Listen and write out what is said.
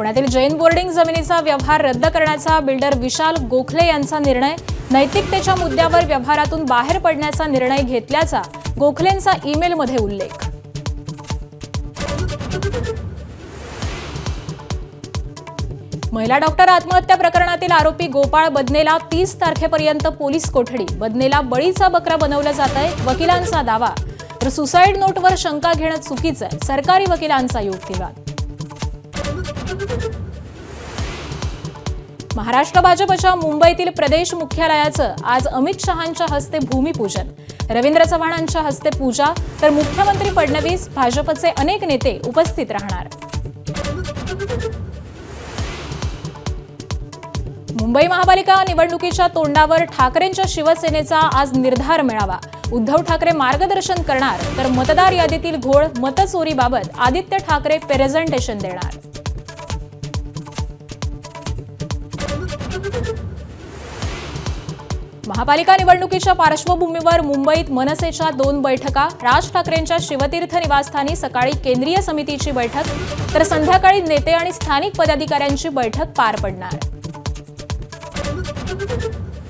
पुण्यातील जैन बोर्डिंग जमिनीचा व्यवहार रद्द करण्याचा बिल्डर विशाल गोखले यांचा निर्णय, नैतिकतेच्या मुद्द्यावर व्यवहारातून बाहेर पडण्याचा निर्णय घेतल्याचा गोखलेंचा ईमेलमध्ये उल्लेख। महिला डॉक्टर आत्महत्या प्रकरणातील आरोपी गोपाळ बदनेला 30 तारखेपर्यंत पोलीस कोठडी, बदनेला बळीचा बकरा बनवलं जातंय, वकिलांचा दावा। तर सुसाईड नोटवर शंका घेणं चुकीचं आहे, सरकारी वकिलांचा युक्तिवाद। महाराष्ट्र भाजपच्या मुंबईतील प्रदेश मुख्यालयाचं आज अमित शहांच्या हस्ते भूमिपूजन, रवींद्र चव्हाणांच्या हस्ते पूजा, तर मुख्यमंत्री फडणवीस, भाजपचे अनेक नेते उपस्थित राहणार। मुंबई महापालिका निवडणुकीच्या तोंडावर ठाकरेंच्या शिवसेनेचा आज निर्धार मेळावा, उद्धव ठाकरे मार्गदर्शन करणार, तर मतदार यादीतील घोळ मतचोरीबाबत आदित्य ठाकरे प्रेझेंटेशन देणार। महापालिका निवडणुकीच्या पार्श्वभूमीवर मुंबईत मनसेच्या 2 बैठका, राज ठाकरेंच्या शिवतीर्थ निवासस्थानी सकाळी केंद्रीय समितीची बैठक, तर संध्याकाळी नेते आणि स्थानिक पदाधिकाऱ्यांची बैठक पार पडणार।